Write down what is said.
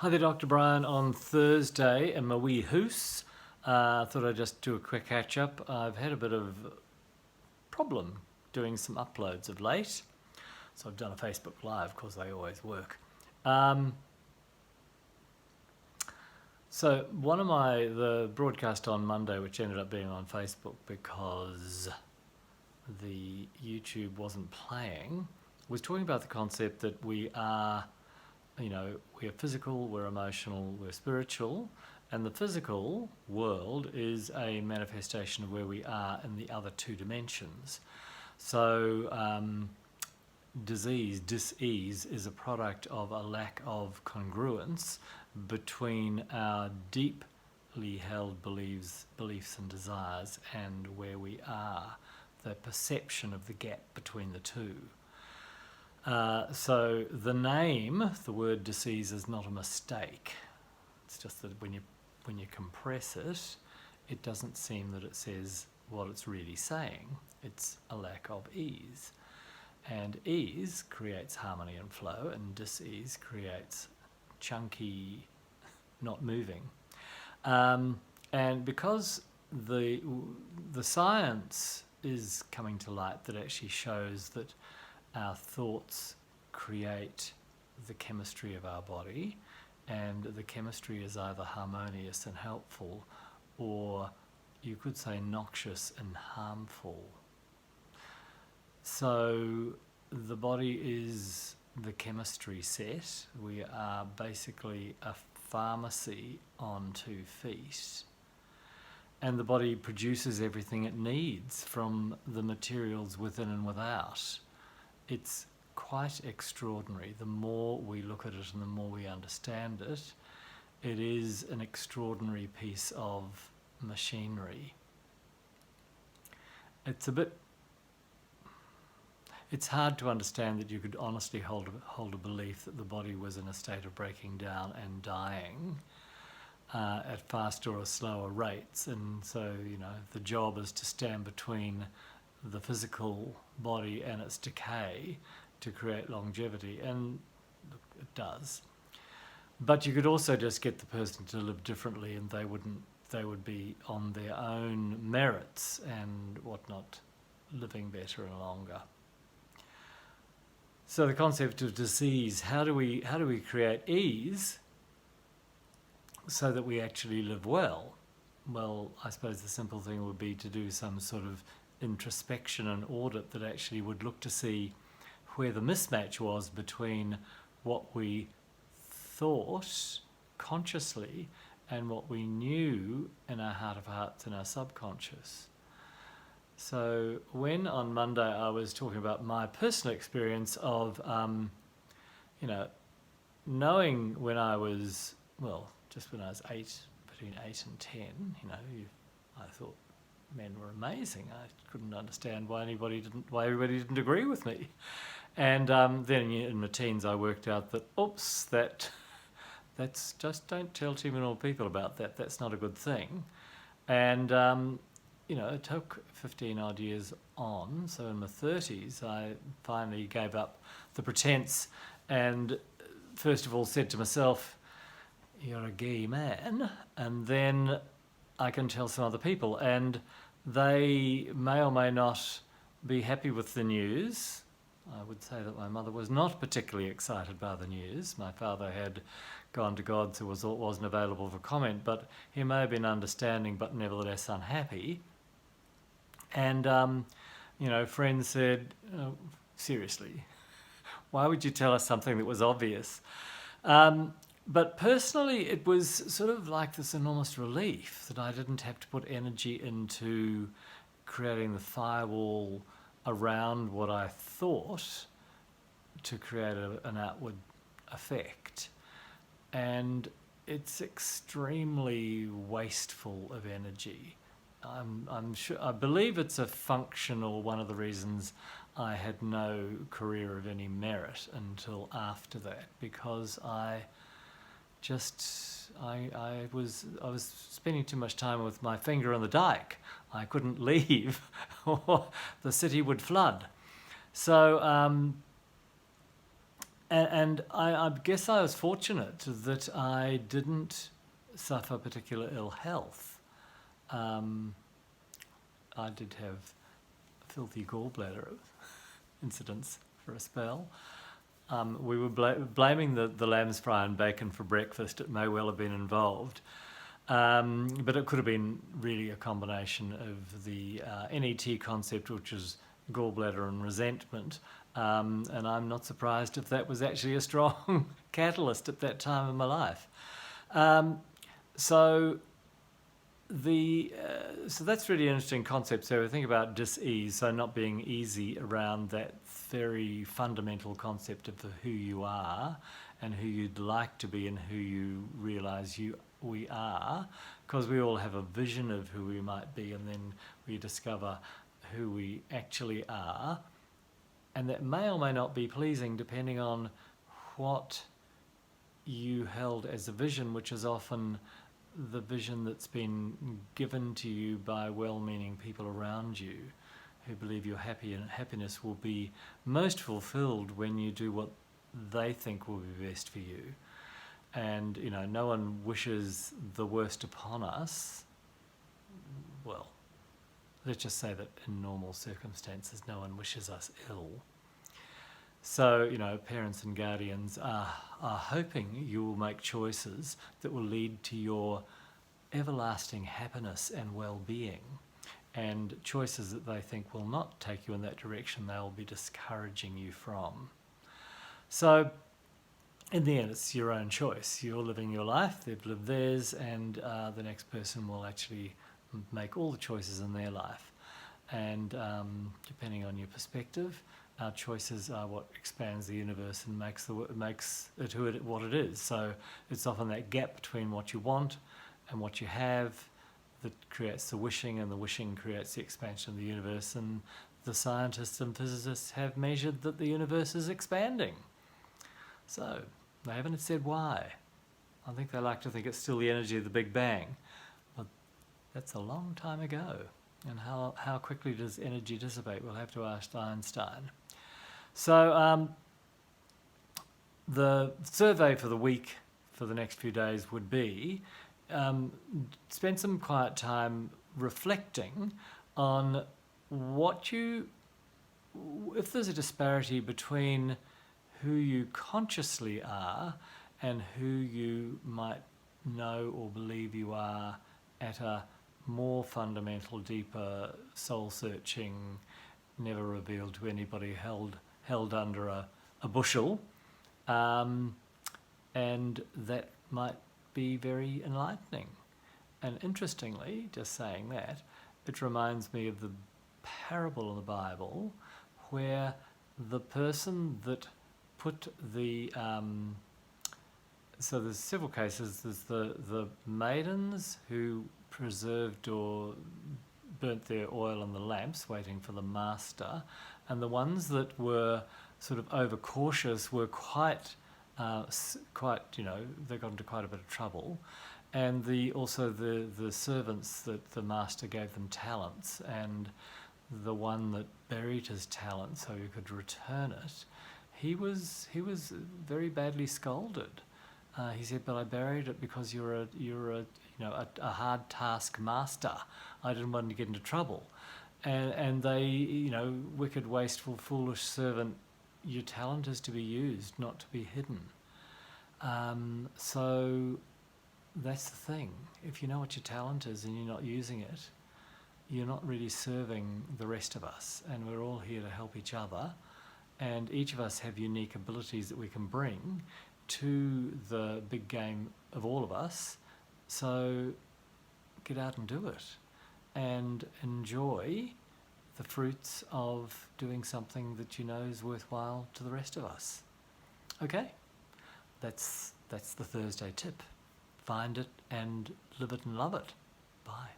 Hi there, Dr. Brian. On Thursday in my wee hoose, thought I'd just do a quick catch up. I've had a bit of problem doing some uploads of late, so I've done a Facebook Live because they always work. So one of the broadcast on Monday, which ended up being on Facebook because the YouTube wasn't playing, was talking about the concept that we are we're physical, we're emotional, we're spiritual, and the physical world is a manifestation of where we are in the other two dimensions. So dis-ease is a product of a lack of congruence between our deeply held beliefs and desires and where we are, the perception of the gap between the two. So the name, the word disease, is not a mistake. It's just that when you compress it, it doesn't seem that it says what it's really saying. It's a lack of ease. And ease creates harmony and flow, and dis-ease creates chunky, not moving. And because the science is coming to light that actually shows that our thoughts create the chemistry of our body, and the chemistry is either harmonious and helpful, or you could say noxious and harmful. So the body is the chemistry set. We are basically a pharmacy on 2 feet. And the body produces everything it needs from the materials within and without. It's quite extraordinary. The more we look at it and the more we understand it, it is an extraordinary piece of machinery. It's hard to understand that you could honestly hold a belief that the body was in a state of breaking down and dying at faster or slower rates. And so, the job is to stand between the physical body and its decay to create longevity, and look, it does. But you could also just get the person to live differently, and they would be on their own merits and whatnot, living better and longer. So the concept of disease, how do we create ease so that we actually live well? Well, I suppose the simple thing would be to do some sort of introspection and audit that actually would look to see where the mismatch was between what we thought consciously and what we knew in our heart of hearts and our subconscious. So when on Monday I was talking about my personal experience of knowing when I was, just when I was between 8 and 10, I thought men were amazing. I couldn't understand why everybody didn't agree with me. And then in my teens I worked out that, that's just, don't tell too many people about that. That's not a good thing. And, it took 15 odd years on. So in my 30s, I finally gave up the pretense and first of all said to myself, you're a gay man. And then I can tell some other people, and they may or may not be happy with the news. I would say that my mother was not particularly excited by the news. My father had gone to God, so wasn't available for comment, but he may have been understanding but nevertheless unhappy. And, friends said, seriously, why would you tell us something that was obvious? But personally, it was sort of like this enormous relief that I didn't have to put energy into creating the firewall around what I thought to create an outward effect. And it's extremely wasteful of energy. I'm sure, I believe it's a function, or one of the reasons I had no career of any merit until after that, because I was spending too much time with my finger on the dike. I couldn't leave or the city would flood. So And I guess I was fortunate that I didn't suffer particular ill health. Um, I did have filthy gallbladder incidents for a spell. We were blaming the lamb's fry and bacon for breakfast. It may well have been involved. But it could have been really a combination of the NET concept, which is gallbladder and resentment. And I'm not surprised if that was actually a strong catalyst at that time in my life. So that's really an interesting concept. So we think about dis-ease, so not being easy around that very fundamental concept of who you are and who you'd like to be and who you realise we are, because we all have a vision of who we might be, and then we discover who we actually are, and that may or may not be pleasing depending on what you held as a vision, which is often the vision that's been given to you by well-meaning people around you who believe your happiness will be most fulfilled when you do what they think will be best for you. And, you know, no one wishes the worst upon us. Well, let's just say that in normal circumstances, no one wishes us ill. So, you know, parents and guardians are hoping you will make choices that will lead to your everlasting happiness and well-being, and choices that they think will not take you in that direction, they'll be discouraging you from. So, in the end, it's your own choice. You're living your life, they've lived theirs, and the next person will actually make all the choices in their life. And depending on your perspective, our choices are what expands the universe and makes it what it is. So it's often that gap between what you want and what you have that creates the wishing, and the wishing creates the expansion of the universe. And the scientists and physicists have measured that the universe is expanding. So they haven't said why. I think they like to think it's still the energy of the Big Bang. But that's a long time ago. And how quickly does energy dissipate? We'll have to ask Einstein. So the survey for the week, for the next few days, would be spend some quiet time reflecting on if there's a disparity between who you consciously are and who you might know or believe you are at a more fundamental, deeper, soul-searching, never revealed to anybody, held under a bushel, and that might be very enlightening. And interestingly, just saying that, it reminds me of the parable in the Bible where the person that put the so there's several cases. There's the maidens who preserved or burnt their oil in the lamps waiting for the master, and the ones that were sort of overcautious were quite they got into quite a bit of trouble. And also the servants that the master gave them talents, and the one that buried his talent so he could return it, he was very badly scolded. He said, "But I buried it because you're a hard task master. I didn't want to get into trouble." And they, wicked, wasteful, foolish servant, your talent is to be used, not to be hidden. So that's the thing. If you know what your talent is and you're not using it, you're not really serving the rest of us. And we're all here to help each other. And each of us have unique abilities that we can bring to the big game of all of us. So get out and do it. And enjoy the fruits of doing something that you know is worthwhile to the rest of us. Okay? That's the Thursday tip. Find it and live it and love it. Bye.